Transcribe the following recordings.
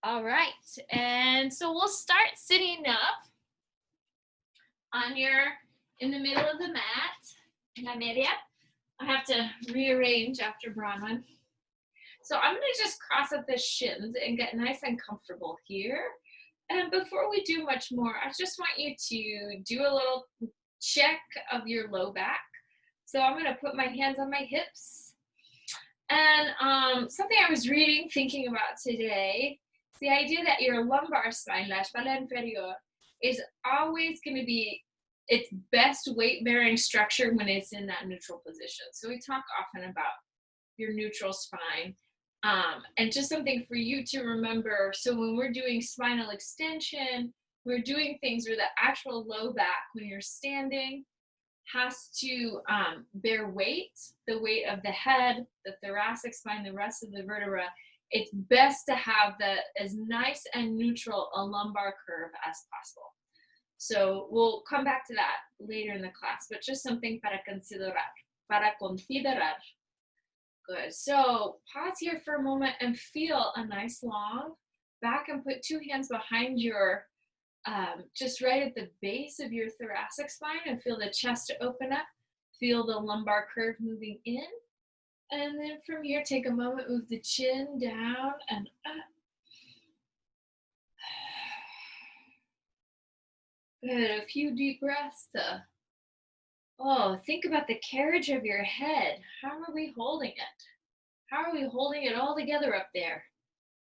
All right, and so we'll start sitting up on in the middle of the mat, la media. I have to rearrange after Bronwyn. So I'm gonna just cross up the shins and get nice and comfortable here. And before we do much more, I just want you to do a little check of your low back. So I'm gonna put my hands on my hips. And something I was reading, thinking about today, is the idea that your lumbar spine, la espalda inferior, is always going to be its best weight-bearing structure when it's in that neutral position. So we talk often about your neutral spine. And just something for you to remember. So when we're doing spinal extension, we're doing things where the actual low back, when you're standing, has to bear weight, the weight of the head, the thoracic spine, the rest of the vertebra. It's best to have as nice and neutral a lumbar curve as possible. So we'll come back to that later in the class, but just something para considerar. Good. So pause here for a moment and feel a nice long back, and put two hands behind your just right at the base of your thoracic spine, and feel the chest open up, feel the lumbar curve moving in. And then from here, take a moment, move the chin down and up. Good, a few deep breaths to, think about the carriage of your head. How are we holding it? How are we holding it all together up there?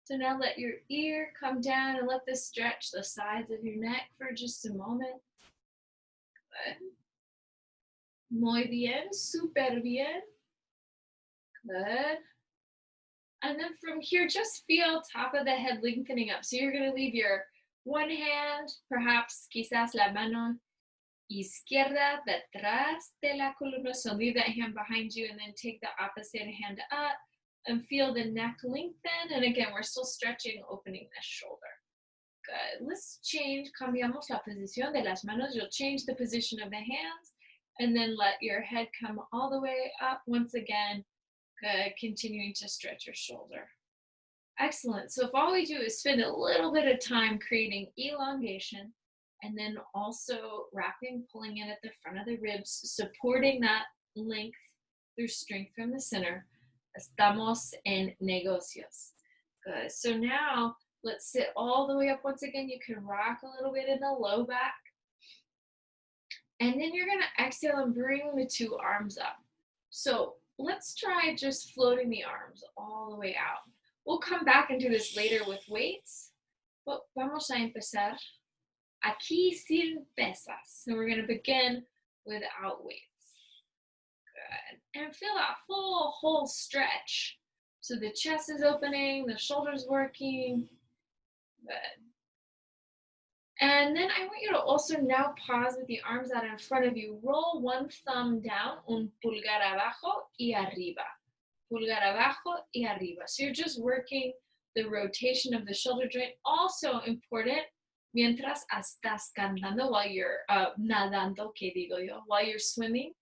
So now let your ear come down and let this stretch the sides of your neck for just a moment. Good. Muy bien, super bien. Good. And then from here, just feel top of the head lengthening up. So you're going to leave your one hand, perhaps quizás la mano izquierda detrás de la columna. So leave that hand behind you and then take the opposite hand up and feel the neck lengthen. And again, we're still stretching, opening the shoulder. Good. Let's change. Cambiamos la posición de las manos. You'll change the position of the hands and then let your head come all the way up once again. Good. Continuing to stretch your shoulder. Excellent. So if all we do is spend a little bit of time creating elongation and then also wrapping, pulling in at the front of the ribs, supporting that length through strength from the center, estamos en negocios. Good. So now let's sit all the way up once again. You can rock a little bit in the low back. And then you're going to exhale and bring the two arms up. So let's try just floating the arms all the way out. We'll come back and do this later with weights, but vamos a empezar aquí sin pesas. So we're going to begin without weights. Good. And feel that full whole stretch. So the chest is opening, the shoulders working. Good. And then I want you to also now pause with the arms out in front of you. Roll one thumb down, un pulgar abajo y arriba. Pulgar abajo y arriba. So you're just working the rotation of the shoulder joint. Also important, mientras estás cantando, while you're nadando, que digo yo, while you're swimming.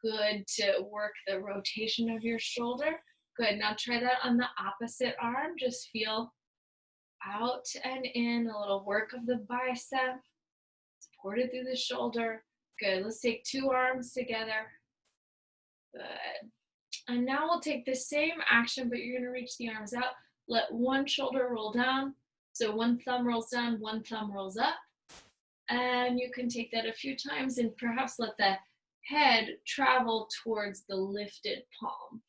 Good to work the rotation of your shoulder. Good. Now try that on the opposite arm. Just feel out and in, a little work of the bicep, supported through the shoulder. Good. Let's take two arms together. Good. And now we'll take the same action, but you're going to reach the arms out. Let one shoulder roll down. So one thumb rolls down, one thumb rolls up. And you can take that a few times and perhaps let the head travel towards the lifted palm.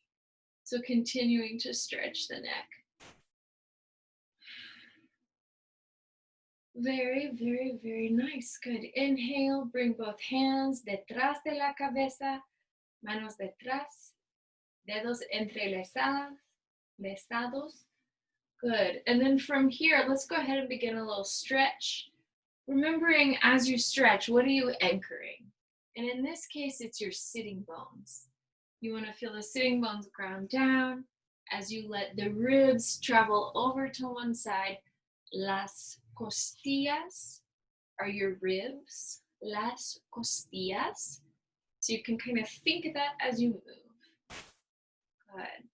So continuing to stretch the neck. Very, very, very nice. Good. Inhale, bring both hands detrás de la cabeza, manos detrás, dedos entrelazados. Good. And then from here, let's go ahead and begin a little stretch. Remembering as you stretch, what are you anchoring? And in this case, it's your sitting bones. You want to feel the sitting bones ground down as you let the ribs travel over to one side. Las costillas are your ribs. Las costillas. So you can kind of think of that as you move. Good.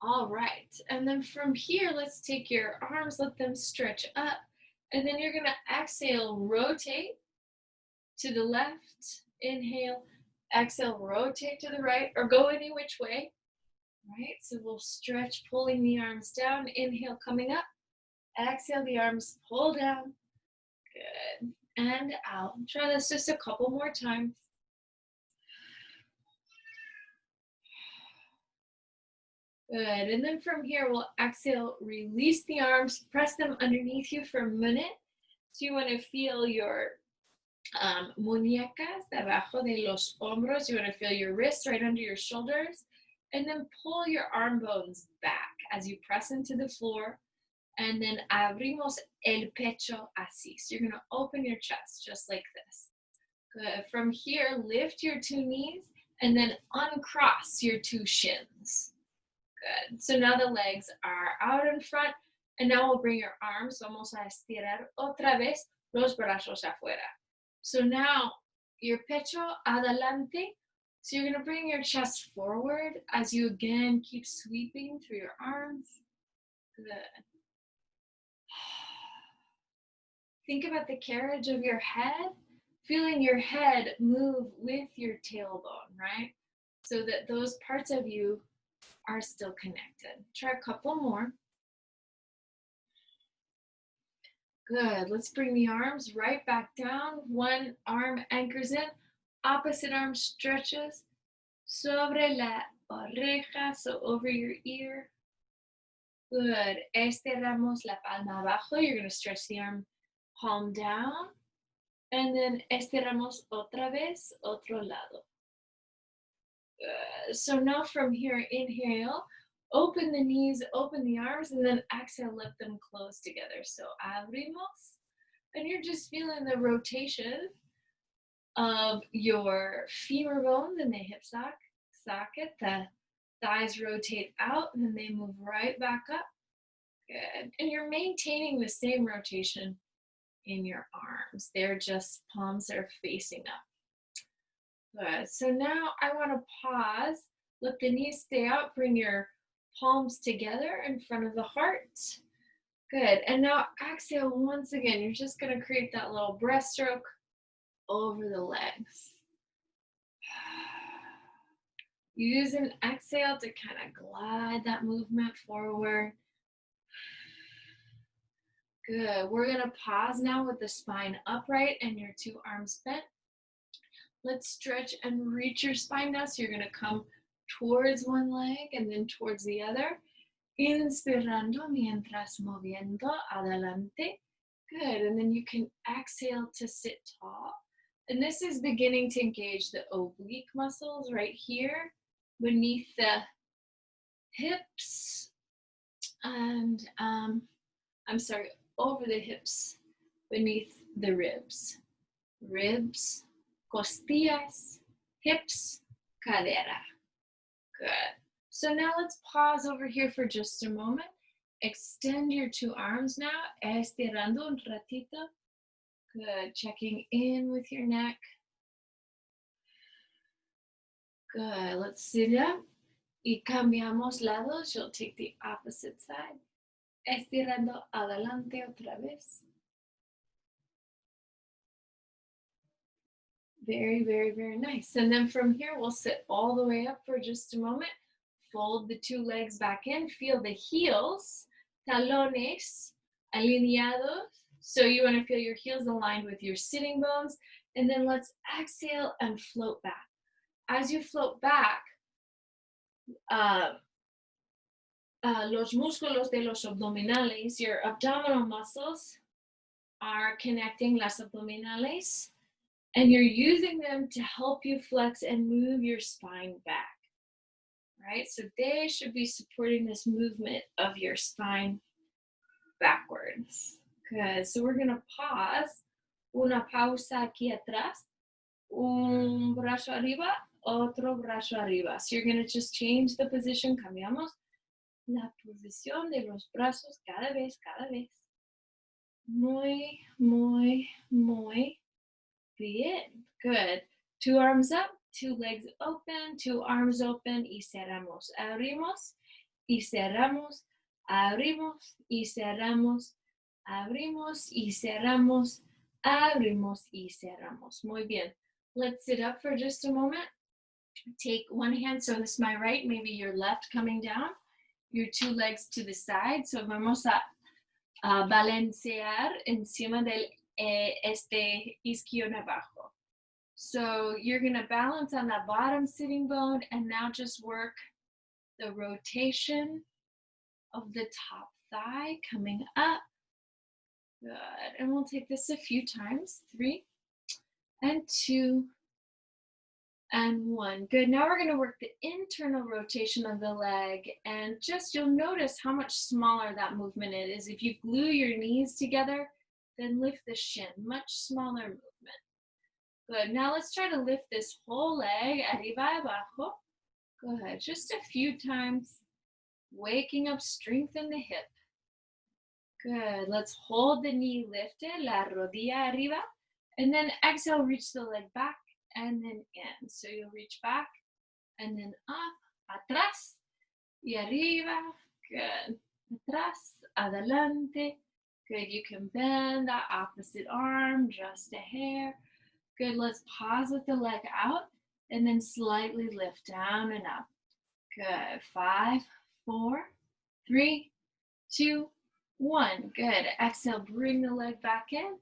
All right. And then from here, let's take your arms, let them stretch up. And then you're going to exhale, rotate to the left. Inhale, exhale, rotate to the right, or go any which way. Right? So we'll stretch, pulling the arms down. Inhale, coming up. Exhale, the arms pull down. Good. And out. Try this just a couple more times. Good. And then from here, we'll exhale, release the arms, press them underneath you for a minute. So you want to feel your muñecas debajo de los hombros. You want to feel your wrists right under your shoulders. And then pull your arm bones back as you press into the floor. And then abrimos el pecho así. So you're going to open your chest just like this. Good. From here, lift your two knees and then uncross your two shins. Good. So now the legs are out in front. And now we'll bring your arms. Vamos a estirar otra vez los brazos afuera. So now your pecho adelante. So you're going to bring your chest forward as you again keep sweeping through your arms. Good. Think about the carriage of your head, feeling your head move with your tailbone, right? So that those parts of you are still connected. Try a couple more. Good. Let's bring the arms right back down. One arm anchors in, opposite arm stretches sobre la oreja, so over your ear. Good. Estiramos la palma abajo. You're going to stretch the arm palm down. And then estiramos otra vez, otro lado. Good. So now from here, inhale, open the knees, open the arms, and then exhale, let them close together. So abrimos. And you're just feeling the rotation of your femur bones and the hip socket. The thighs rotate out and then they move right back up. Good. And you're maintaining the same rotation in your arms. They're just palms are facing up. Good. So now I want to pause. Let the knees stay out. Bring your palms together in front of the heart. Good. And now exhale once again. You're just going to create that little breaststroke over the legs. Use an exhale to kind of glide that movement forward. Good. We're going to pause now with the spine upright and your two arms bent. Let's stretch and reach your spine now. So you're going to come towards one leg and then towards the other. Inspirando mientras moviendo adelante. Good. And then you can exhale to sit tall. And this is beginning to engage the oblique muscles right here beneath the hips. And over the hips, beneath the ribs. Ribs, costillas, hips, cadera. Good. So now let's pause over here for just a moment. Extend your two arms now, estirando un ratito. Good. Checking in with your neck. Good. Let's sit up. Y cambiamos lados. You'll take the opposite side. Estirando adelante otra vez. Very, very, very nice. And then from here, we'll sit all the way up for just a moment. Fold the two legs back in. Feel the heels, talones, alineados. So you want to feel your heels aligned with your sitting bones. And then let's exhale and float back. As you float back, los músculos de los abdominales, your abdominal muscles are connecting las abdominales, and you're using them to help you flex and move your spine back, right? So they should be supporting this movement of your spine backwards. Good, so we're gonna pause, una pausa aquí atrás, un brazo arriba, otro brazo arriba. So you're gonna just change the position, cambiamos la posición de los brazos cada vez. Muy, muy, muy bien. Good. Two arms up, two legs open, two arms open, y cerramos. Abrimos y cerramos, abrimos y cerramos, abrimos y cerramos, abrimos y cerramos. Muy bien. Let's sit up for just a moment. Take one hand, so this is my right, maybe your left coming down, your two legs to the side. So vamos a balancear encima del este isquion abajo. So you're going to balance on that bottom sitting bone and now just work the rotation of the top thigh coming up. Good. And we'll take this a few times. 3 and 2 and 1. Good. Now we're going to work the internal rotation of the leg, and just you'll notice how much smaller that movement is. If you glue your knees together, then lift the shin. Much smaller movement. Good. Now let's try to lift this whole leg, arriba y abajo. Go ahead. Just a few times. Waking up strength in the hip. Good. Let's hold the knee lifted, la rodilla arriba, and then exhale, reach the leg back and then in. So you'll reach back and then up, atrás y arriba. Good. Atrás, adelante. Good. You can bend that opposite arm just a hair. Good. Let's pause with the leg out and then slightly lift down and up. Good. 5, 4, 3, 2, 1. Good. Exhale, bring the leg back in.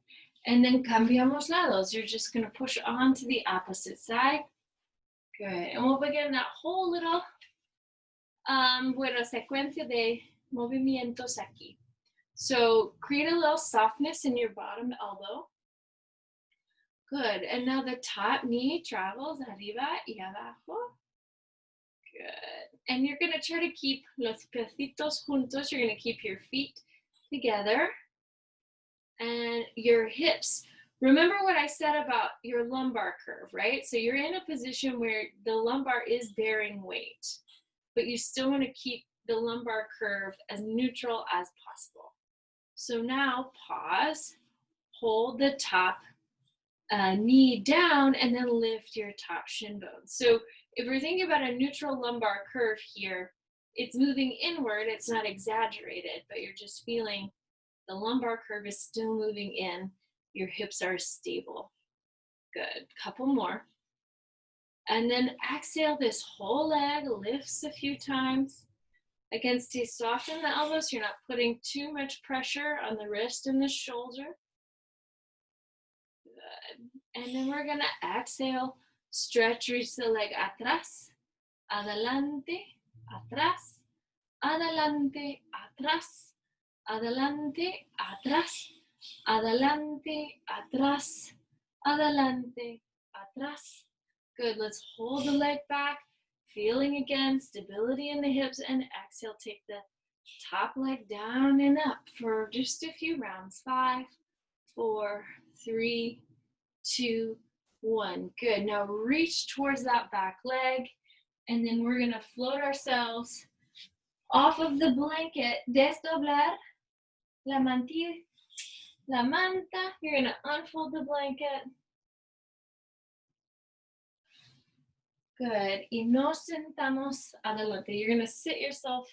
And then cambiamos lados. You're just going to push on to the opposite side. Good. And we'll begin that whole little secuencia de movimientos aquí. So create a little softness in your bottom elbow. Good. And now the top knee travels arriba y abajo. Good. And you're going to try to keep los piecitos juntos. You're going to keep your feet together and your hips. Remember what I said about your lumbar curve, right? So you're in a position where the lumbar is bearing weight, but you still want to keep the lumbar curve as neutral as possible. So now pause, hold the top knee down, and then lift your top shin bone. So if we're thinking about a neutral lumbar curve here, it's moving inward, it's not exaggerated, but you're just feeling the lumbar curve is still moving in. Your hips are stable. Good. Couple more. And then exhale, this whole leg lifts a few times. Again, stay soft in the elbows. You're not putting too much pressure on the wrist and the shoulder. Good. And then we're going to exhale, stretch, reach the leg atrás, adelante, atrás, adelante, atrás, adelante, atrás, adelante, atrás, adelante, atrás. Good. Let's hold the leg back, feeling again stability in the hips, and exhale, take the top leg down and up for just a few rounds. 5, 4, 3, 2, 1. Good. Now reach towards that back leg, and then we're going to float ourselves off of the blanket. Desdoblar la mantilla, la manta. You're going to unfold the blanket. Good. Y nos sentamos adelante. You're going to sit yourself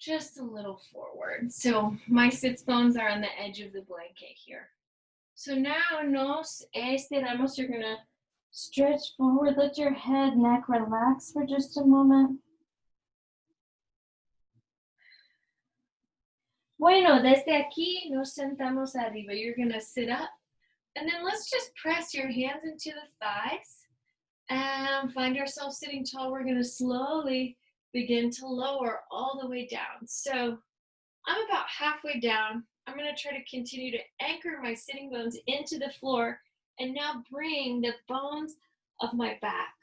just a little forward. So my sits bones are on the edge of the blanket here. So now nos estiramos. You're going to stretch forward. Let your head, neck relax for just a moment. Bueno, desde aquí nos sentamos arriba. You're going to sit up. And then let's just press your hands into the thighs. And find yourself sitting tall. We're going to slowly begin to lower all the way down. So I'm about halfway down. I'm going to try to continue to anchor my sitting bones into the floor and now bring the bones of my back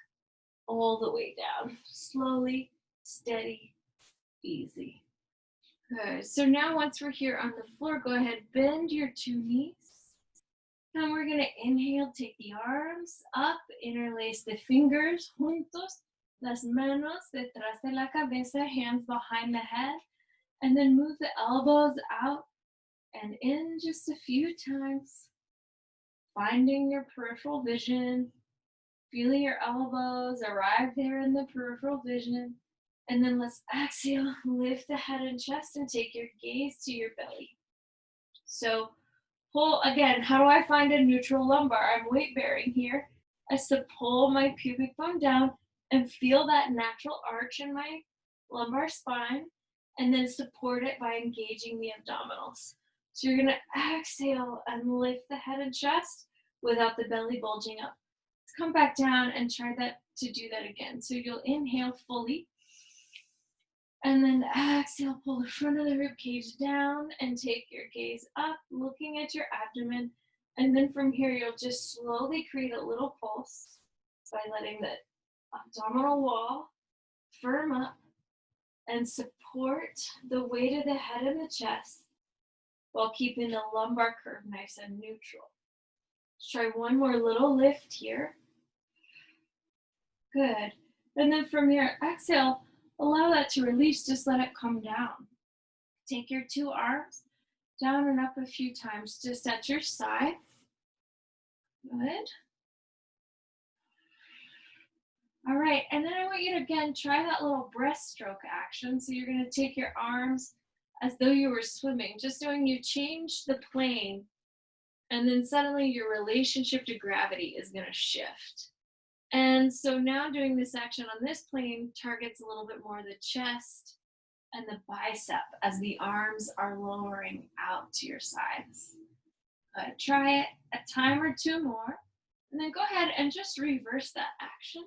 all the way down. Slowly, steady, easy. Good. So now once we're here on the floor, go ahead, bend your two knees. And we're going to inhale, take the arms up, interlace the fingers, juntos, las manos detrás de la cabeza, hands behind the head, and then move the elbows out and in just a few times, finding your peripheral vision, feeling your elbows arrive there in the peripheral vision, And then let's exhale, lift the head and chest and take your gaze to your belly. So pull, again, how do I find a neutral lumbar? I'm weight bearing here. I to pull my pubic bone down and feel that natural arch in my lumbar spine, and then support it by engaging the abdominals. So you're gonna exhale and lift the head and chest without the belly bulging up. Let's come back down and try that to do that again. So you'll inhale fully, and then exhale, pull the front of the rib cage down and take your gaze up, looking at your abdomen. And then from here, you'll just slowly create a little pulse by letting the abdominal wall firm up and support the weight of the head and the chest while keeping the lumbar curve nice and neutral. Let's try one more little lift here. Good. And then from here, exhale, allow that to release, just let it come down. Take your two arms down and up a few times, just at your sides. Good. All right, and then I want you to, again, try that little breaststroke action. So you're gonna take your arms as though you were swimming, just knowing you change the plane, and then suddenly your relationship to gravity is gonna shift. And so now doing this action on this plane targets a little bit more the chest and the bicep as the arms are lowering out to your sides. Try it a time or two more, and then go ahead and just reverse that action.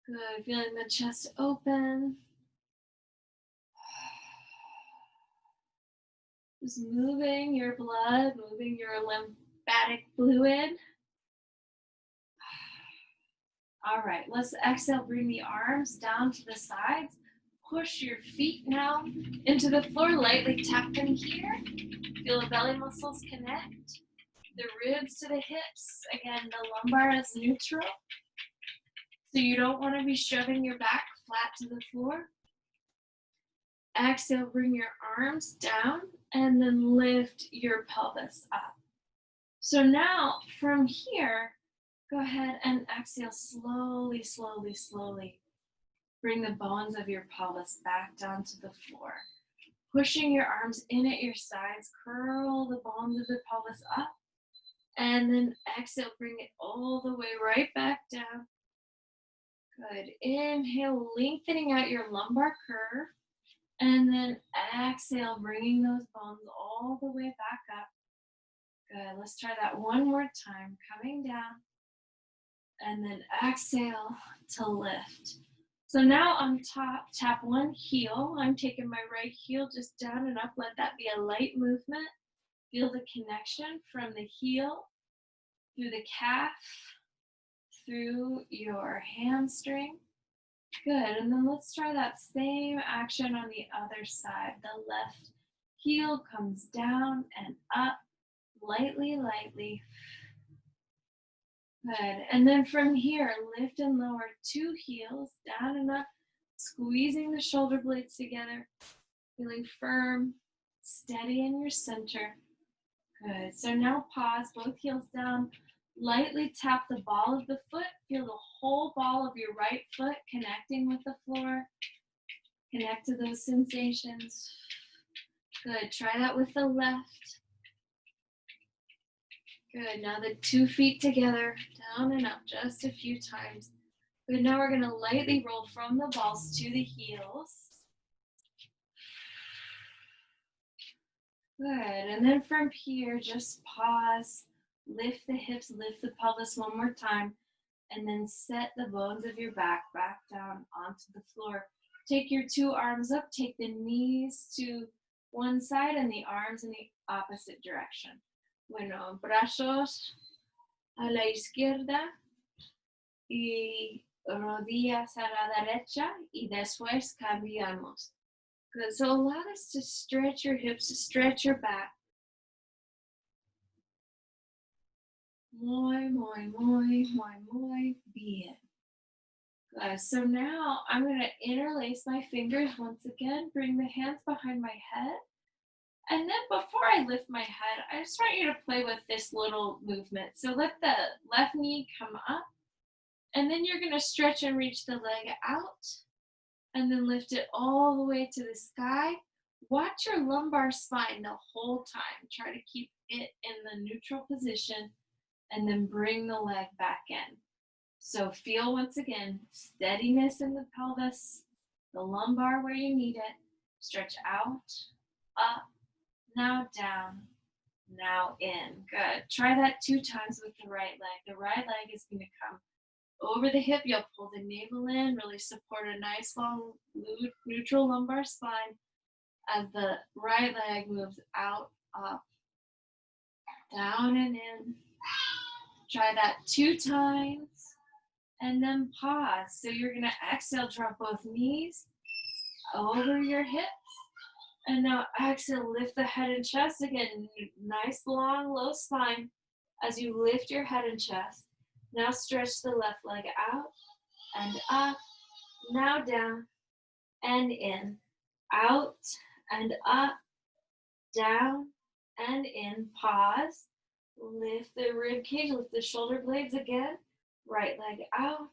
Good, feeling the chest open. Just moving your blood, moving your lymphatic fluid. All right, let's exhale, bring the arms down to the sides. Push your feet now into the floor, lightly tap them here. Feel the belly muscles connect. The ribs to the hips. Again, the lumbar is neutral. So you don't want to be shoving your back flat to the floor. Exhale, bring your arms down and then lift your pelvis up. So now from here, go ahead and exhale slowly, slowly, slowly. Bring the bones of your pelvis back down to the floor. Pushing your arms in at your sides, curl the bones of the pelvis up. And then exhale, bring it all the way right back down. Good. Inhale, lengthening out your lumbar curve. And then exhale, bringing those bones all the way back up. Good. Let's try that one more time. Coming down. And then exhale to lift. So now on top, tap one heel. I'm taking my right heel just down and up. Let that be a light movement. Feel the connection from the heel through the calf, through your hamstring. Good, and then let's try that same action on the other side. The left heel comes down and up, lightly, lightly. Good, and then from here, lift and lower two heels, down and up, squeezing the shoulder blades together, feeling firm, steady in your center. Good, so now pause, both heels down, lightly tap the ball of the foot, feel the whole ball of your right foot connecting with the floor. Connect to those sensations. Good, try that with the left. Good, now the 2 feet together, down and up just a few times. Good, now we're gonna lightly roll from the balls to the heels. Good, and then from here, just pause, lift the hips, lift the pelvis one more time, and then set the bones of your back down onto the floor. Take your two arms up, take the knees to one side and the arms in the opposite direction. Bueno, brazos a la izquierda y rodillas a la derecha y después cambiamos. Good, so allow this to stretch your hips, to stretch your back. Muy, muy, muy, muy, muy bien. Good, so now I'm gonna interlace my fingers once again, bring the hands behind my head. And then before I lift my head, I just want you to play with this little movement. So let the left knee come up And then you're gonna stretch and reach the leg out and then lift it all the way to the sky. Watch your lumbar spine the whole time. Try to keep it in the neutral position and then bring the leg back in. So feel once again, steadiness in the pelvis, the lumbar where you need it. Stretch out, up, now down, now in. Good. Try that 2 times with the right leg. The right leg is going to come over the hip. You'll pull the navel in, really support a nice long neutral lumbar spine as the right leg moves out, up, down and in. Try that 2 times and then pause. So you're going to exhale, drop both knees over your hips. And now exhale, lift the head and chest. Again, nice long low spine as you lift your head and chest. Now stretch the left leg out and up, now down and in, out and up, down and in. Pause, lift the rib cage, lift the shoulder blades again, right leg out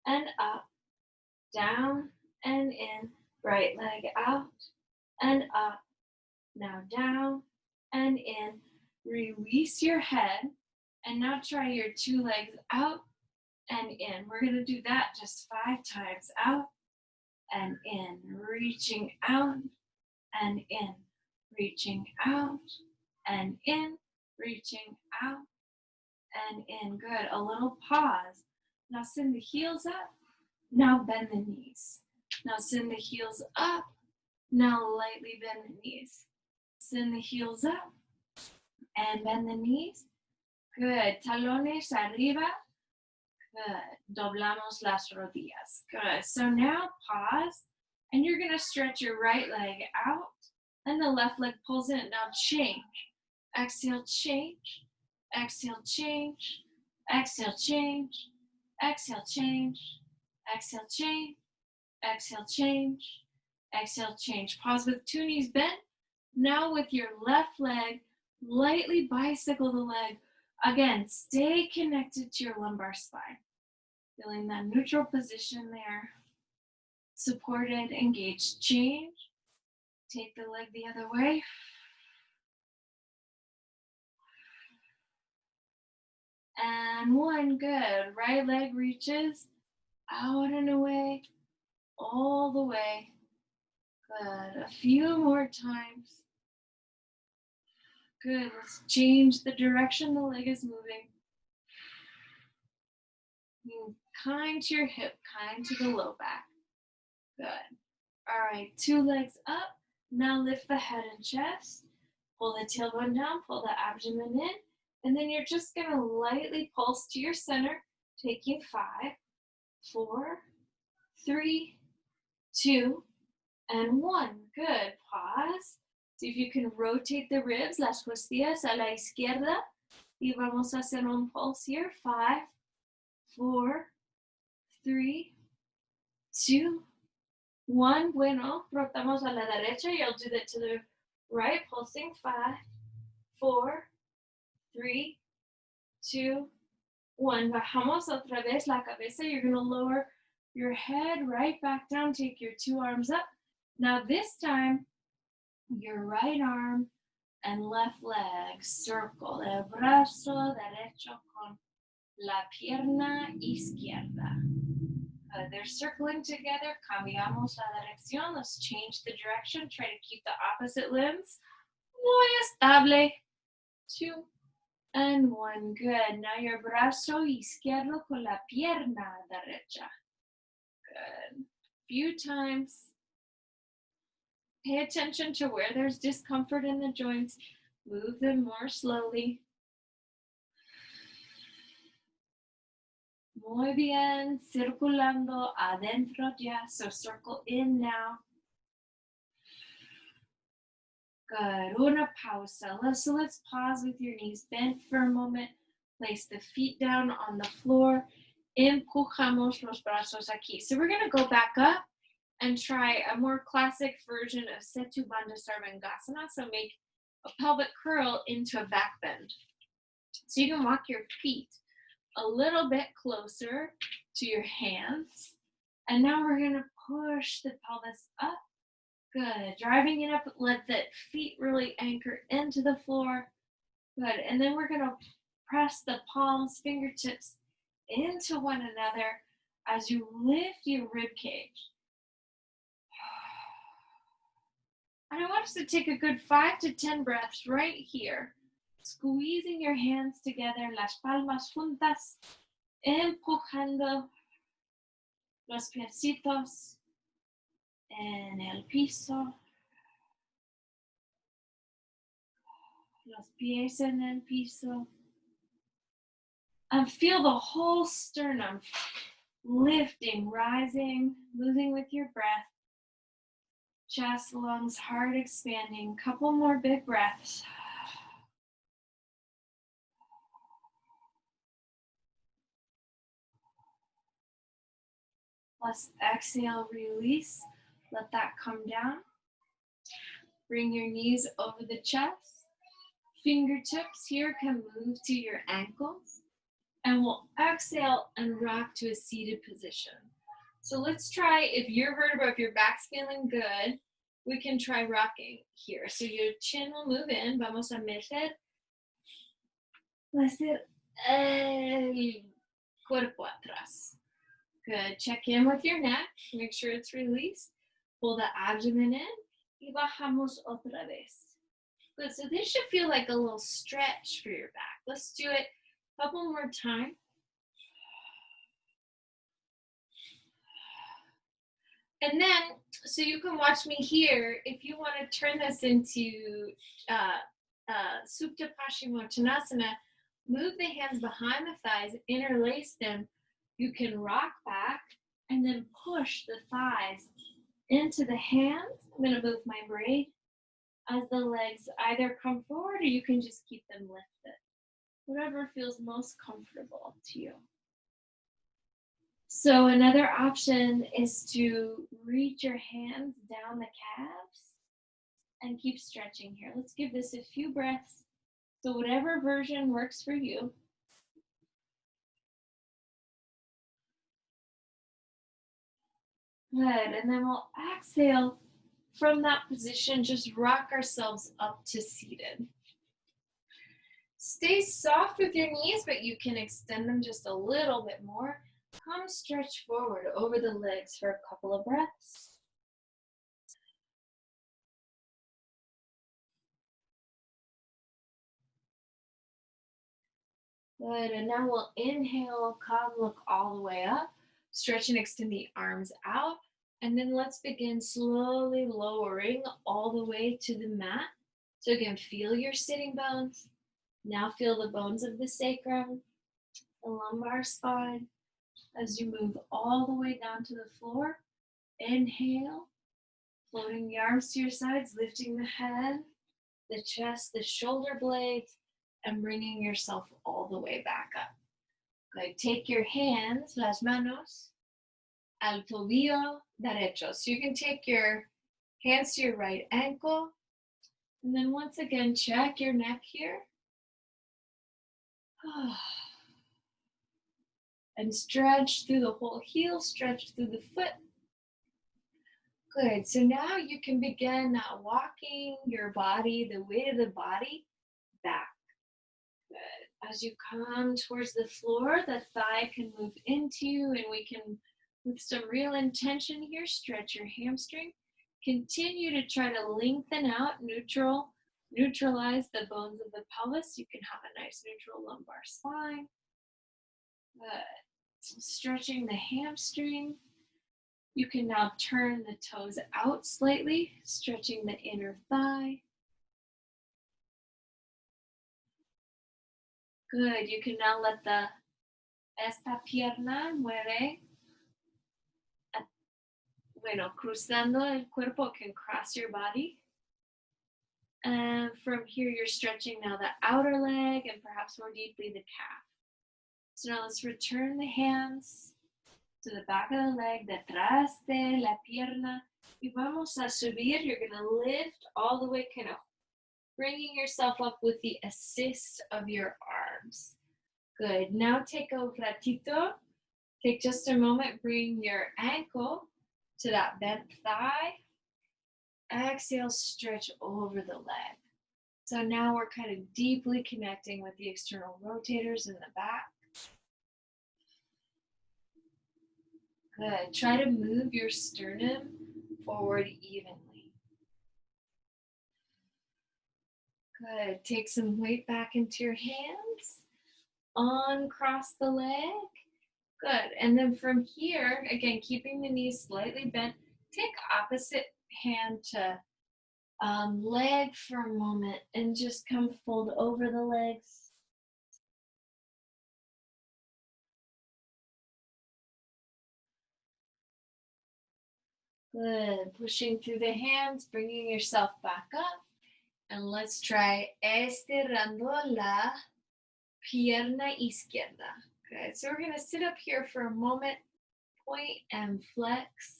and up, down and in, right leg out and up, now down and in. Release your head and now try your 2 legs out and in. We're going to do that just 5 times. Out and in, reaching out and in, reaching out and in, reaching out and in. Good. A little pause. Now send the heels up. Now bend the knees. Now send the heels up. Now lightly bend the knees. Send the heels up and bend the knees. Good. Talones arriba. Good. Doblamos las rodillas. Good. So now pause and you're going to stretch your right leg out and the left leg pulls in. Now change. Exhale, change. Exhale, change. Exhale, change. Exhale, change. Exhale, change. Exhale, change. Exhale, change. Pause with 2 knees bent. Now with your left leg, lightly bicycle the leg. Again, stay connected to your lumbar spine. Feeling that neutral position there. Supported, engaged, change. Take the leg the other way. And 1, good. Right leg reaches out and away, all the way. Good. A few more times. Good. Let's change the direction the leg is moving. Kind to your hip, kind to the low back. Good. All right, 2 legs up. Now lift the head and chest. Pull the tailbone down, pull the abdomen in. And then you're just going to lightly pulse to your center, taking 5, 4, 3, 2, and 1. Good. Pause. See if you can rotate the ribs, las costillas a la izquierda. Y vamos a hacer un pulse here. 5, 4, 3, 2, 1. Bueno, rotamos a la derecha. You'll do that to the right, pulsing. 5, 4, 3, 2, 1. Bajamos otra vez la cabeza. You're going to lower your head right back down. Take your 2 arms up. Now this time, your right arm and left leg circle. El brazo derecho con la pierna izquierda. They're circling together. Cambiamos la dirección. Let's change the direction. Try to keep the opposite limbs muy estable. 2 and 1. Good. Now your brazo izquierdo con la pierna derecha. Good. Few times. Pay attention to where there's discomfort in the joints. Move them more slowly. Muy bien. Circulando adentro ya. So circle in now. Good. Una pausa. So let's pause with your knees bent for a moment. Place the feet down on the floor. Empujamos los brazos aquí. So we're going to go back up and try a more classic version of Setu Bandha Sarvangasana. So make a pelvic curl into a back bend. So you can walk your feet a little bit closer to your hands. And now we're gonna push the pelvis up. Good. Driving it up, let the feet really anchor into the floor. Good. And then we're gonna press the palms, fingertips into one another as you lift your rib cage. And I want us to take a good 5 to 10 breaths right here. Squeezing your hands together, las palmas juntas, empujando los piecitos en el piso, los pies en el piso. And feel the whole sternum lifting, rising, moving with your breath. Chest, lungs, heart expanding. Couple more big breaths. Let's exhale, release. Let that come down. Bring your knees over the chest. Fingertips here can move to your ankles. And we'll exhale and rock to a seated position. So let's try, if your vertebra, if your back's feeling good, we can try rocking here. So your chin will move in. Vamos a meter el cuerpo atrás. Good. Check in with your neck. Make sure it's released. Pull the abdomen in. Y bajamos otra vez. Good. So this should feel like a little stretch for your back. Let's do it a couple more times. And then, so you can watch me here, if you want to turn this into Supta Paschimottanasana, move the hands behind the thighs, interlace them. You can rock back and then push the thighs into the hands. I'm going to move my braid as the legs either come forward or you can just keep them lifted. Whatever feels most comfortable to you. So another option is to reach your hands down the calves and keep stretching here. Let's give this a few breaths. So whatever version works for you. Good, and then we'll exhale from that position, just rock ourselves up to seated. Stay soft with your knees, but you can extend them just a little bit more. Come stretch forward over the legs for a couple of breaths. Good, and now we'll inhale, come look all the way up. Stretch and extend the arms out. And then let's begin slowly lowering all the way to the mat. So again, feel your sitting bones. Now feel the bones of the sacrum, the lumbar spine. As you move all the way down to the floor, inhale, floating the arms to your sides, lifting the head, the chest, the shoulder blades, and bringing yourself all the way back up. Good. Take your hands, las manos, al tobillo derecho. So you can take your hands to your right ankle, and then once again, check your neck here. And stretch through the whole heel, stretch through the foot. Good, so now you can begin walking your body, the weight of the body, back. Good, as you come towards the floor, the thigh can move into you and we can, with some real intention here, stretch your hamstring. Continue to try to lengthen out, neutralize the bones of the pelvis. You can have a nice neutral lumbar spine. Good. Stretching the hamstring. You can now turn the toes out slightly, stretching the inner thigh. Good. You can now let esta pierna mueve. Bueno, cruzando el cuerpo can cross your body. And from here, you're stretching now the outer leg and perhaps more deeply the calf. So now let's return the hands to the back of the leg, detrás de la pierna. Y vamos a subir. You're going to lift all the way, kind of bringing yourself up with the assist of your arms. Good. Now take a ratito. Take just a moment, bring your ankle to that bent thigh. Exhale, stretch over the leg. So now we're kind of deeply connecting with the external rotators in the back. Good. Try to move your sternum forward evenly. Good. Take some weight back into your hands. Uncross the leg. Good. And then from here, again, keeping the knees slightly bent, take opposite hand to leg for a moment and just come fold over the legs. Good. Pushing through the hands, bringing yourself back up. And let's try estirando la pierna izquierda. Good. So we're going to sit up here for a moment, point and flex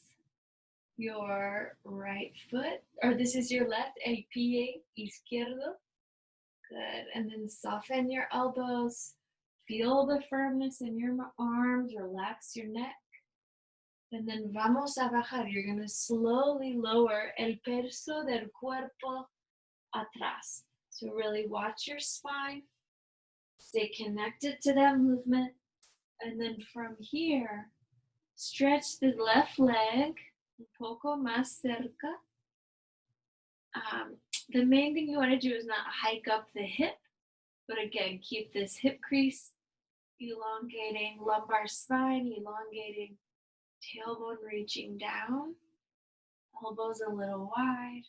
your right foot, or this is your left, el pie izquierdo. Good. And then soften your elbows. Feel the firmness in your arms. Relax your neck. And then vamos a bajar. You're going to slowly lower el peso del cuerpo atrás. So really watch your spine. Stay connected to that movement. And then from here, stretch the left leg un poco más cerca. The main thing you want to do is not hike up the hip, but again, keep this hip crease elongating, lumbar spine elongating, tailbone reaching down, elbows a little wide.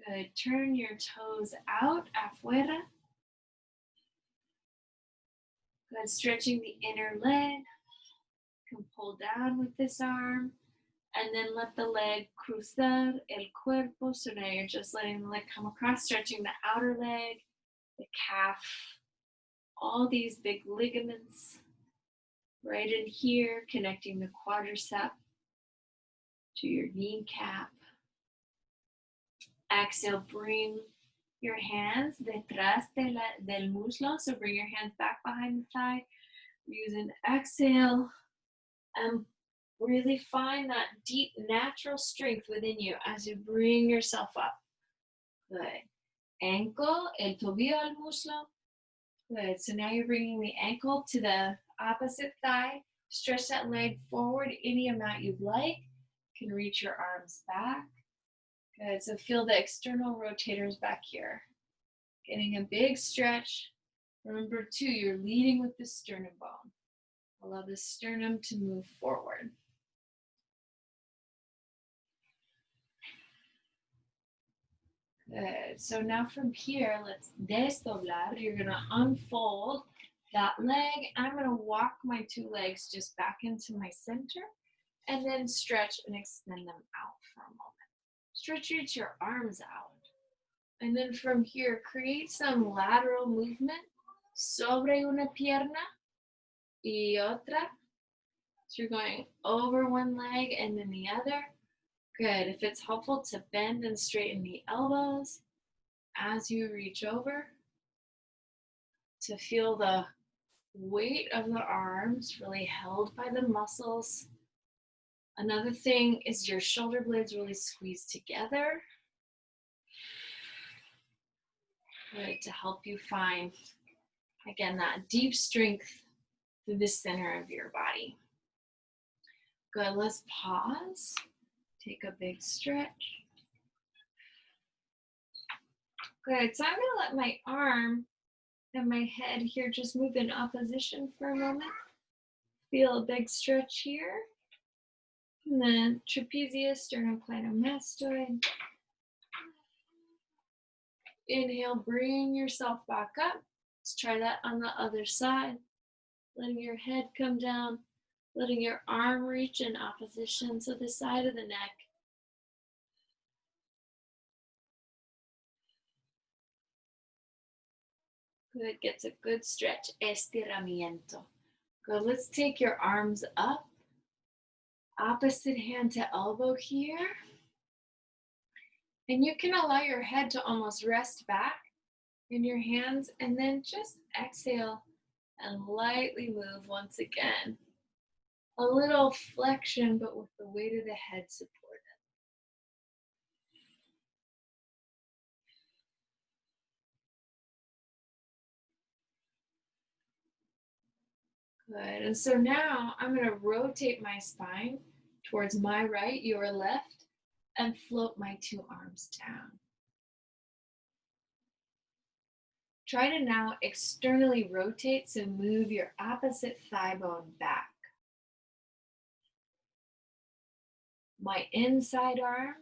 Good. Turn your toes out, afuera. Good. Stretching the inner leg. You can pull down with this arm. And then let the leg cruzar el cuerpo. So now you're just letting the leg come across, stretching the outer leg, the calf, all these big ligaments right in here, connecting the quadricep to your kneecap. Exhale, bring your hands detrás del muslo. So bring your hands back behind the thigh. Use an exhale and really find that deep natural strength within you as you bring yourself up. Good. Ankle, el tobillo al muslo. Good. So now you're bringing the ankle to the opposite thigh. Stretch that leg forward any amount you'd like. You can reach your arms back. Good. So feel the external rotators back here. Getting a big stretch. Remember too, you're leading with the sternum bone. Allow the sternum to move forward. Good. So now from here, let's desdoblar. You're going to unfold that leg. I'm going to walk my two legs just back into my center and then stretch and extend them out for a moment. Stretch your arms out. And then from here, create some lateral movement sobre una pierna y otra. So you're going over one leg and then the other. Good. If it's helpful to bend and straighten the elbows as you reach over to feel the weight of the arms really held by the muscles. Another thing is your shoulder blades really squeeze together. Good, to help you find, again, that deep strength through the center of your body. Good, let's pause. Take a big stretch. Good, so I'm gonna let my arm and my head here just move in opposition for a moment. Feel a big stretch here. And then trapezius, sternocleidomastoid. Inhale, bring yourself back up. Let's try that on the other side. Letting your head come down, letting your arm reach in opposition to the side of the neck. Good, gets a good stretch, estiramiento. Good, let's take your arms up. Opposite hand to elbow here. And you can allow your head to almost rest back in your hands and then just exhale And lightly move once again. A little flexion, but with the weight of the head supported. Good. And so now I'm going to rotate my spine towards my right, your left, and float my two arms down. Try to now externally rotate, so move your opposite thigh bone back. My inside arm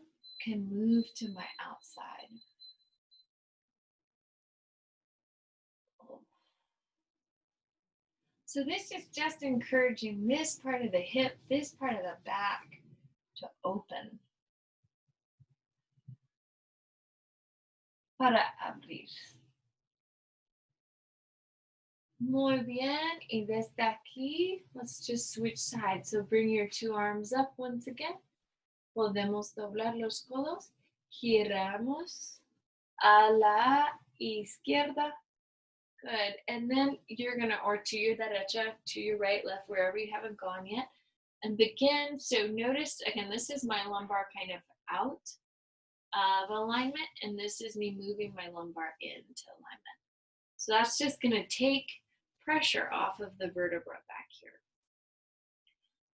can move to my outside. So this is just encouraging this part of the hip, this part of the back to open. Para abrir. Muy bien, y desde aquí, let's just switch sides. So bring your two arms up once again. Podemos doblar los codos. Giramos a la izquierda. Good. And then you're going to, or to your derecha, to your right, left, wherever you haven't gone yet. And begin. So notice, again, this is my lumbar kind of out of alignment. And this is me moving my lumbar into alignment. So that's just going to take pressure off of the vertebra back here.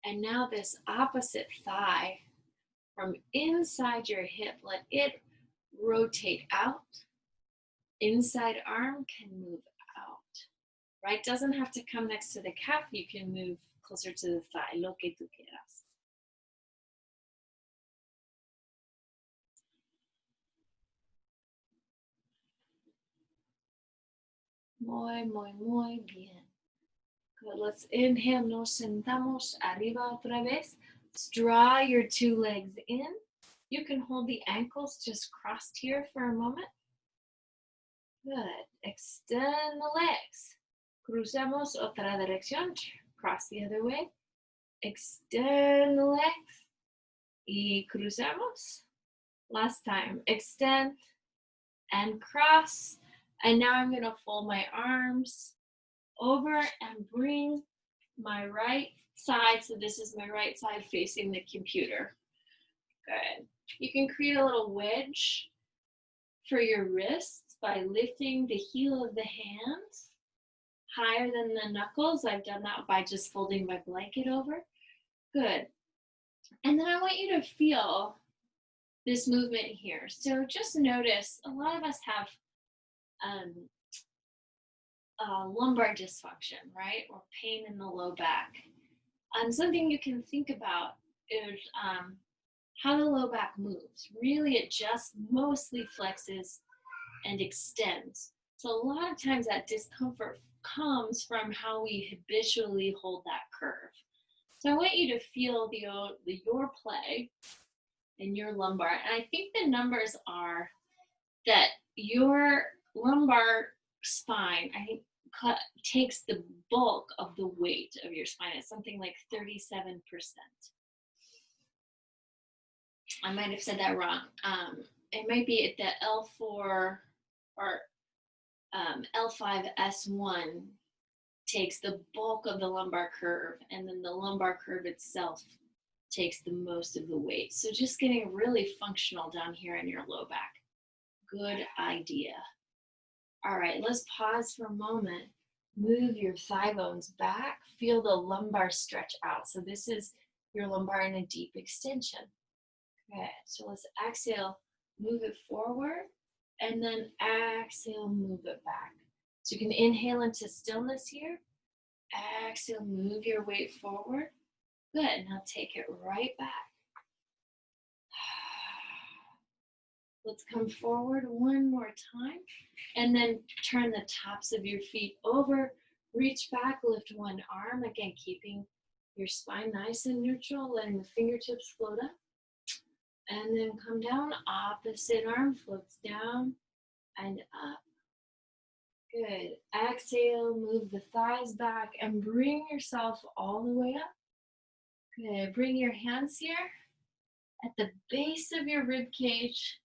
And now this opposite thigh from inside your hip, let it rotate out. Inside arm can move out, right? Doesn't have to come next to the calf. You can move closer to the thigh, lo que tú quieras. Muy bien. Good, let's inhale, nos sentamos arriba otra vez. Let's draw your two legs in. You can hold the ankles just crossed here for a moment. Good, extend the legs. Cruzamos otra dirección, cross the other way. Extend the legs. Y cruzamos. Last time, extend and cross. And now I'm going to fold my arms over and bring my right side. So this is my right side facing the computer. Good. You can create a little wedge for your wrists by lifting the heel of the hands higher than the knuckles. I've done that by just folding my blanket over. Good. And then I want you to feel this movement here. So just notice, a lot of us have lumbar dysfunction, right? Or pain in the low back. And something you can think about is how the low back moves. Really, it just mostly flexes and extends. So a lot of times that discomfort comes from how we habitually hold that curve. So I want you to feel your play in your lumbar. And I think the numbers are that your lumbar spine, I think, takes the bulk of the weight of your spine. It's something like 37%. I might have said that wrong. It might be at the L4 or L5S1 takes the bulk of the lumbar curve, and then the lumbar curve itself takes the most of the weight. So just getting really functional down here in your low back. Good idea. All right, let's pause for a moment. Move your thigh bones back. Feel the lumbar stretch out. So this is your lumbar in a deep extension. Okay, so let's exhale, move it forward, and then exhale, move it back. So you can inhale into stillness here. Exhale, move your weight forward. Good, now take it right back. Let's come forward one more time, and then turn the tops of your feet over. Reach back, lift one arm, again, keeping your spine nice and neutral, letting the fingertips float up. And then come down, opposite arm floats down and up. Good. Exhale, move the thighs back and bring yourself all the way up. Good. Bring your hands here at the base of your rib cage.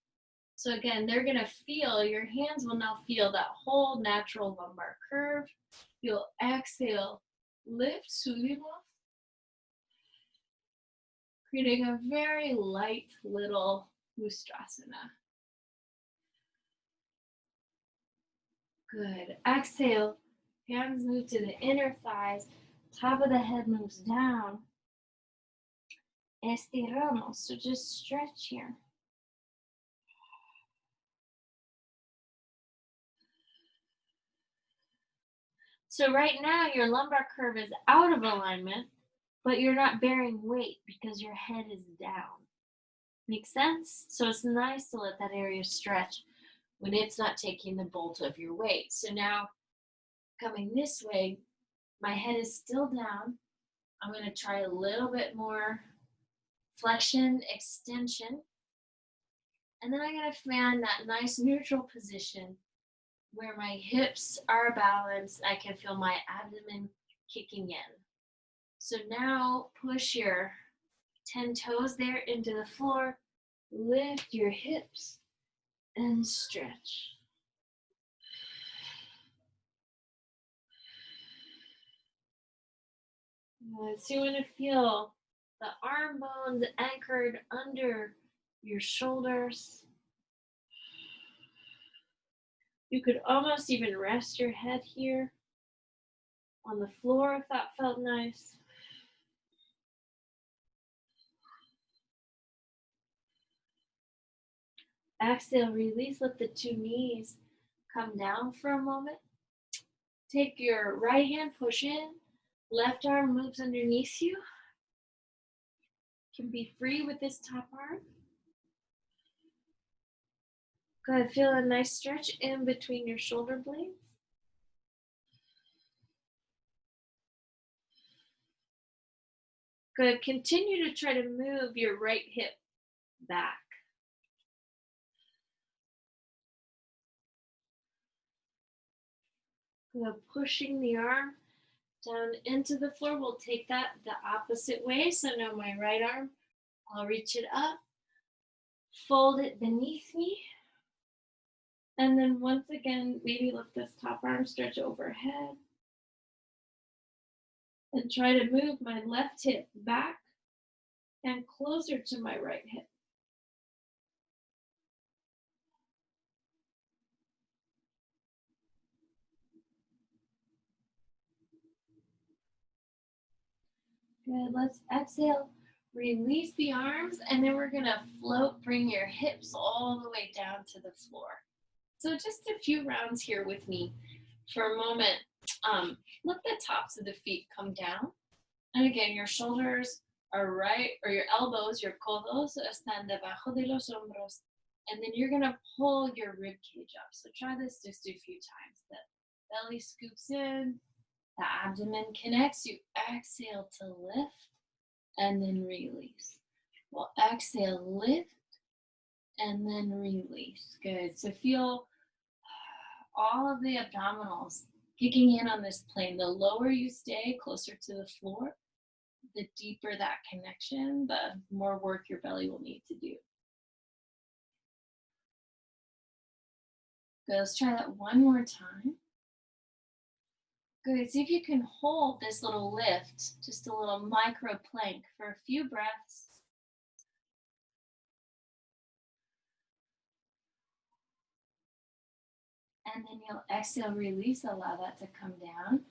So again, they're going to feel, your hands will now feel that whole natural lumbar curve. You'll exhale, lift, subimos, creating a very light little Ustrasana. Good. Exhale, hands move to the inner thighs, top of the head moves down. Estiramos, so just stretch here. So right now your lumbar curve is out of alignment, but you're not bearing weight because your head is down. Make sense? So it's nice to let that area stretch when it's not taking the bulk of your weight. So now coming this way, my head is still down. I'm going to try a little bit more flexion, extension. And then I'm going to fan that nice neutral position where my hips are balanced. I can feel my abdomen kicking in. So now push your 10 toes there into the floor. Lift your hips and stretch. So you want to feel the arm bones anchored under your shoulders. You could almost even rest your head here on the floor if that felt nice. Exhale, release, let the two knees come down for a moment. Take your right hand, push in, left arm moves underneath you. You can be free with this top arm. Good, feel a nice stretch in between your shoulder blades. Good, continue to try to move your right hip back. Good, pushing the arm down into the floor. We'll take that the opposite way. So now my right arm, I'll reach it up, fold it beneath me. And then once again, maybe let this top arm stretch overhead. And try to move my left hip back and closer to my right hip. Good, let's exhale, release the arms, and then we're gonna float, bring your hips all the way down to the floor. So just a few rounds here with me for a moment. Let the tops of the feet come down. And again, your shoulders are right, or your elbows, your codos están debajo de los hombros. And then you're gonna pull your rib cage up. So try this just a few times. The belly scoops in, the abdomen connects. You exhale to lift and then release. We'll exhale, lift, and then release. Good. So feel all of the abdominals kicking in on this plane. The lower you stay, closer to the floor, the deeper that connection, the more work your belly will need to do. Good, let's try that one more time. Good, see if you can hold this little lift, just a little micro plank for a few breaths. And then you'll exhale, release, allow that to come down.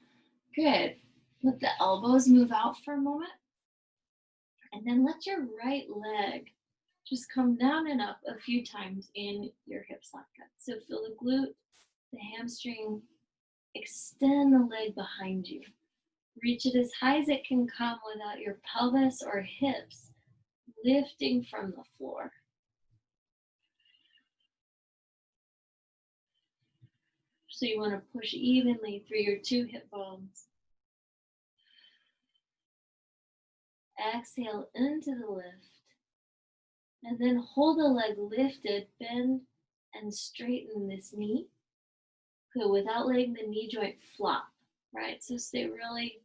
Good, let the elbows move out for a moment. And then let your right leg just come down and up a few times in your hip socket. So feel the glute, the hamstring, extend the leg behind you. Reach it as high as it can come without your pelvis or hips lifting from the floor. So you want to push evenly through your two hip bones. Exhale into the lift. And then hold the leg lifted, bend and straighten this knee. Good, without letting the knee joint flop, right? So stay really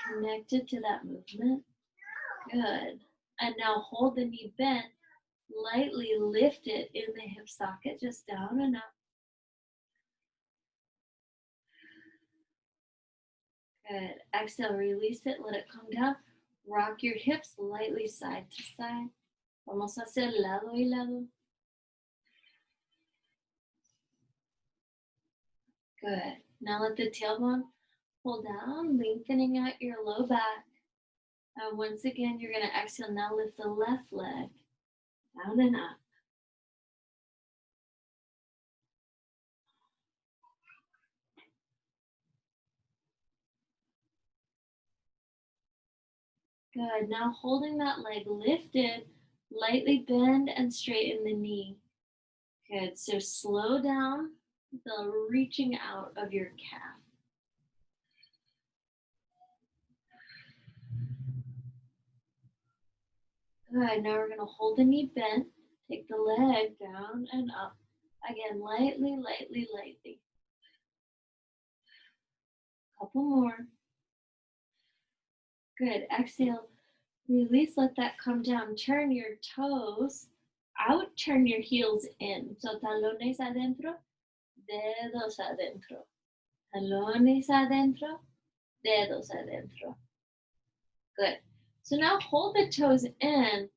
connected to that movement. Good. And now hold the knee bent, lightly lift it in the hip socket, just down and up. Good. Exhale, release it, let it come down. Rock your hips lightly side to side. Vamos a hacer lado y lado. Good. Now let the tailbone pull down, lengthening out your low back. And once again, you're going to exhale. Now lift the left leg down and up. Good. Now holding that leg lifted, lightly bend and straighten the knee. Good. So slow down the reaching out of your calf. Good. Now we're going to hold the knee bent. Take the leg down and up. Again, lightly, lightly, lightly. Couple more. Good. Exhale. Release. Let that come down. Turn your toes out. Turn your heels in. So talones adentro, dedos adentro. Talones adentro, dedos adentro. Good. So now hold the toes in,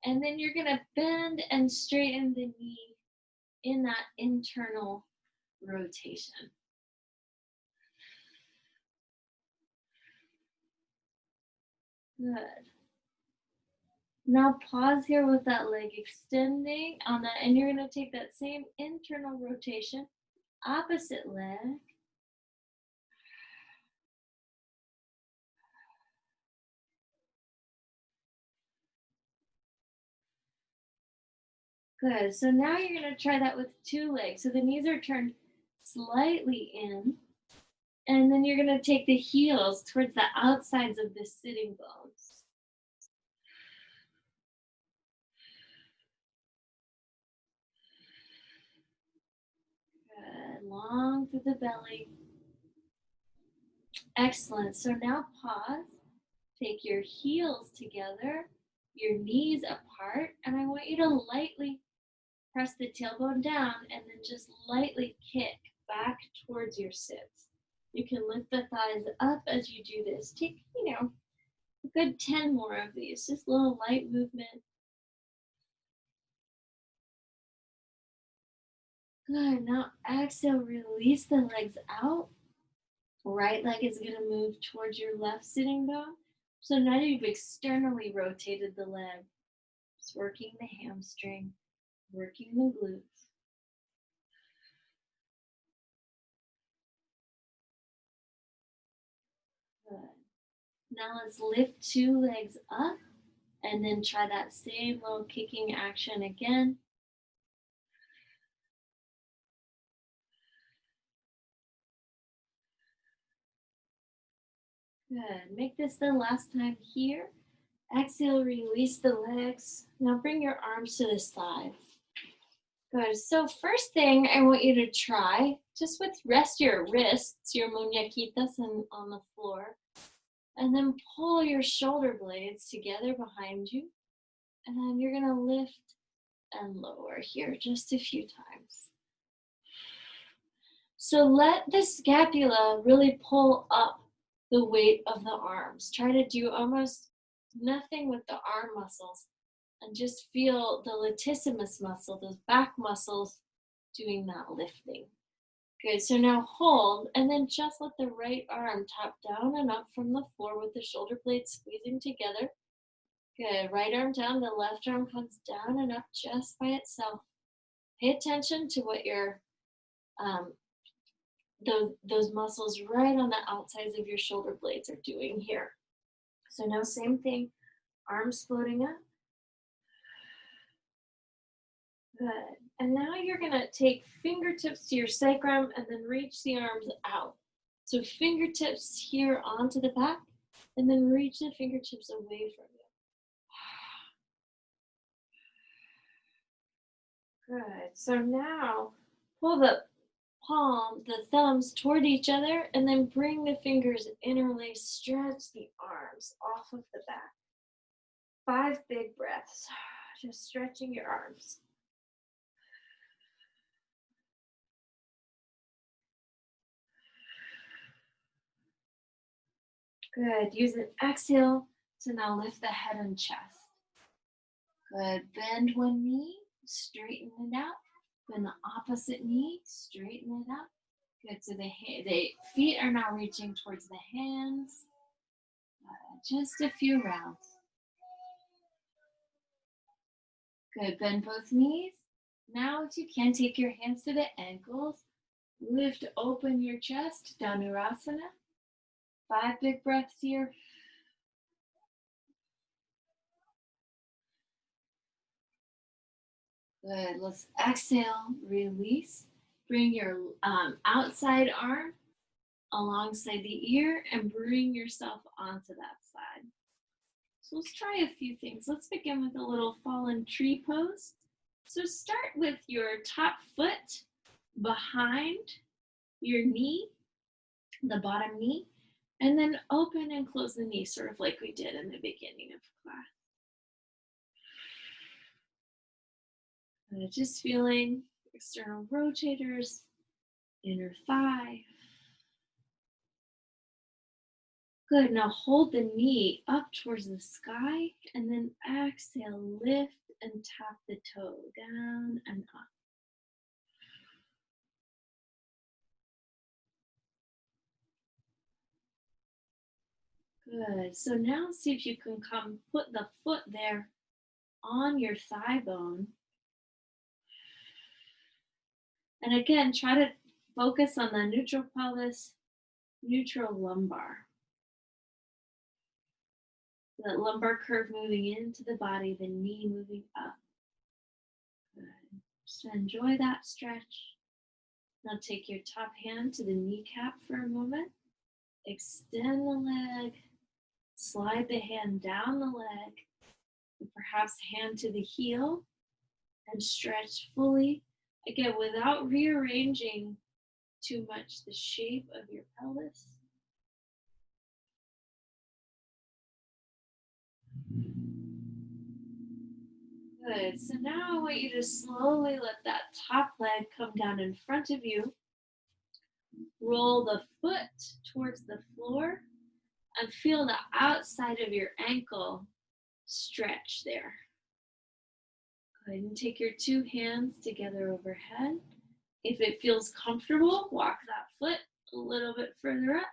and then you're going to bend and straighten the knee in that internal rotation. Good. Now pause here with that leg extending on that, and you're going to take that same internal rotation, opposite leg. Good. So now you're going to try that with two legs. So the knees are turned slightly in, and then you're going to take the heels towards the outsides of the sitting bones. Good. Long through the belly. Excellent. So now pause. Take your heels together, your knees apart, and I want you to lightly press the tailbone down and then just lightly kick back towards your sits. You can lift the thighs up as you do this. Take, a good 10 more of these. Just a little light movement. Good. Now exhale, release the legs out. Right leg is going to move towards your left sitting bone. So now you've externally rotated the leg. Just working the hamstring, working the glutes. Good. Now let's lift two legs up and then try that same little kicking action again. Good. Make this the last time here. Exhale, release the legs. Now bring your arms to the sides. Good. So first thing I want you to try, just rest your wrists, your muñequitas on the floor, and then pull your shoulder blades together behind you. And then you're going to lift and lower here just a few times. So let the scapula really pull up the weight of the arms. Try to do almost nothing with the arm muscles and just feel the latissimus muscle, those back muscles doing that lifting. Good, so now hold and then just let the right arm tap down and up from the floor with the shoulder blades squeezing together. Good, right arm down, the left arm comes down and up just by itself. Pay attention to what your those muscles right on the outsides of your shoulder blades are doing here. So now same thing, arms floating up. Good. And now you're going to take fingertips to your sacrum and then reach the arms out. So fingertips here onto the back and then reach the fingertips away from you. Good. So now pull the thumbs toward each other and then bring the fingers interlace, stretch the arms off of the back. 5 big breaths, just stretching your arms. Good. Use an exhale to now lift the head and chest. Good. Bend one knee, straighten it out. Bend the opposite knee, straighten it out. Good. So the feet are now reaching towards the hands. Just a few rounds. Good. Bend both knees. Now, if you can, take your hands to the ankles. Lift open your chest, Dhanurasana. 5 big breaths here. Good. Let's exhale, release. Bring your outside arm alongside the ear and bring yourself onto that side. So let's try a few things. Let's begin with a little fallen tree pose. So start with your top foot behind your knee, the bottom knee, and then open and close the knee, sort of like we did in the beginning of class. And just feeling external rotators, inner thigh. Good, now hold the knee up towards the sky and then exhale, lift and tap the toe down and up. Good, so now see if you can put the foot there on your thigh bone. And again, try to focus on the neutral pelvis, neutral lumbar. That lumbar curve moving into the body, the knee moving up. Good. Just enjoy that stretch. Now take your top hand to the kneecap for a moment. Extend the leg. Slide the hand down the leg. And perhaps hand to the heel. And stretch fully. Again, without rearranging too much the shape of your pelvis. Good. So now I want you to slowly let that top leg come down in front of you. Roll the foot towards the floor and feel the outside of your ankle stretch there. Go ahead and take your 2 hands together overhead. If it feels comfortable, walk that foot a little bit further up.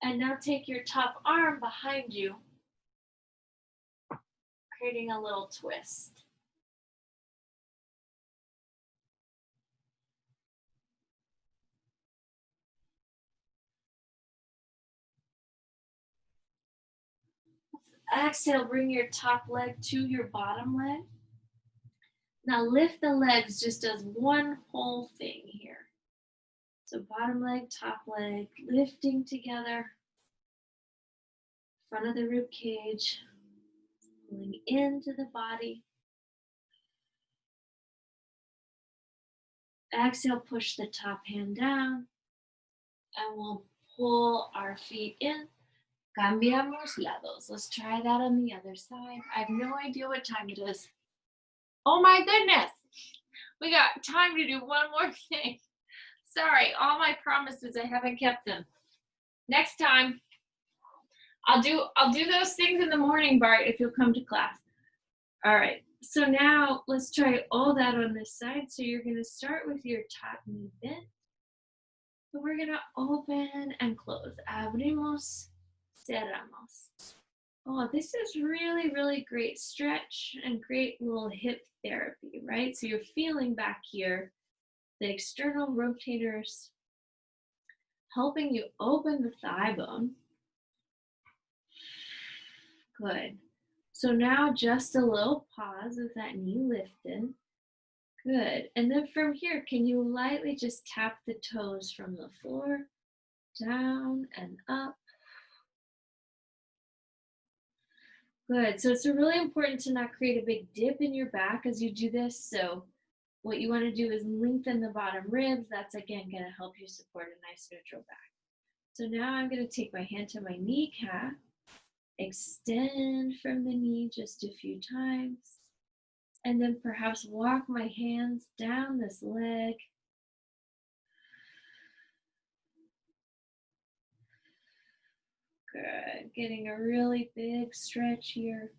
And now take your top arm behind you, creating a little twist. Exhale, bring your top leg to your bottom leg. Now lift the legs just as one whole thing here. So bottom leg, top leg, lifting together. Front of the rib cage, pulling into the body. Exhale, push the top hand down. And we'll pull our feet in. Cambiamos lados. Let's try that on the other side. I have no idea what time it is. Oh my goodness. We got time to do one more thing. Sorry, all my promises, I haven't kept them. Next time, I'll do those things in the morning, Bart, if you'll come to class. All right, so now let's try all that on this side. So you're gonna start with your top knee bent. So we're gonna open and close. Abrimos, cerramos. Oh, this is really, really great stretch and great little hip therapy, right? So you're feeling back here, the external rotators helping you open the thigh bone. Good. So now just a little pause with that knee lifted. Good. And then from here, can you lightly just tap the toes from the floor, down and up? Good. So it's really important to not create a big dip in your back as you do this. So what you want to do is lengthen the bottom ribs. That's again going to help you support a nice neutral back. So now I'm going to take my hand to my kneecap, extend from the knee just a few times, And then perhaps walk my hands down this leg. Good. Getting a really big stretch here.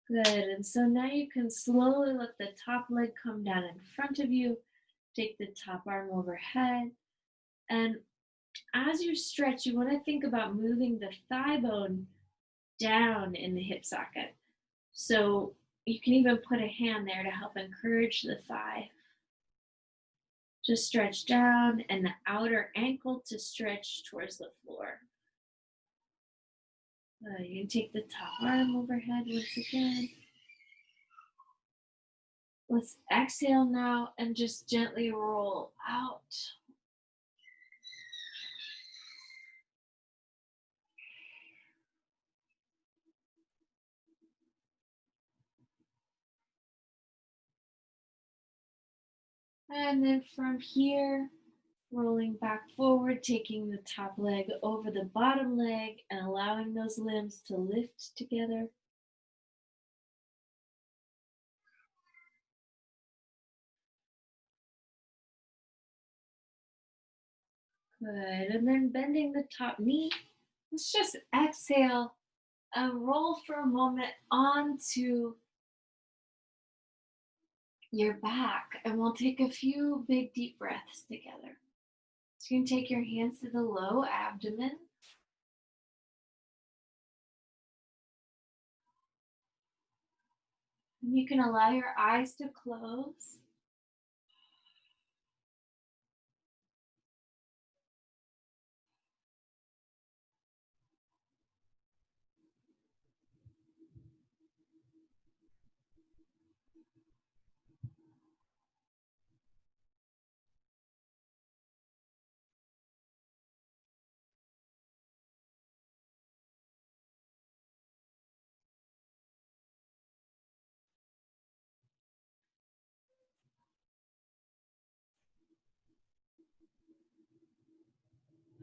Good. And so now you can slowly let the top leg come down in front of you. Take the top arm overhead. And as you stretch, you want to think about moving the thigh bone down in the hip socket. So you can even put a hand there to help encourage the thigh. Just stretch down and the outer ankle to stretch towards the floor. You can take the top arm overhead once again. Let's exhale now and just gently roll out. And then from here, rolling back forward, taking the top leg over the bottom leg and allowing those limbs to lift together. Good. And then bending the top knee. Let's just exhale and roll for a moment onto your back. And we'll take a few big deep breaths together. So you can take your hands to the low abdomen. And you can allow your eyes to close.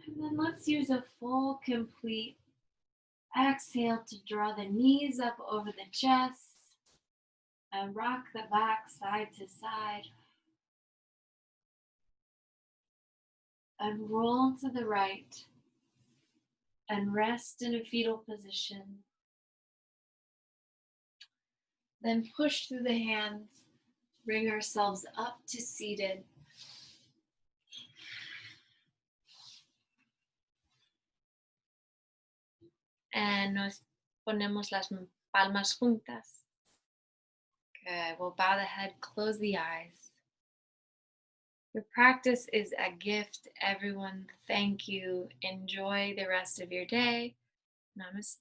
And then let's use a full, complete exhale to draw the knees up over the chest and rock the back side to side. And roll to the right and rest in a fetal position. Then push through the hands, bring ourselves up to seated. And nos ponemos las palmas juntas. Good. We'll bow the head, close the eyes. Your practice is a gift, everyone. Thank you. Enjoy the rest of your day. Namaste.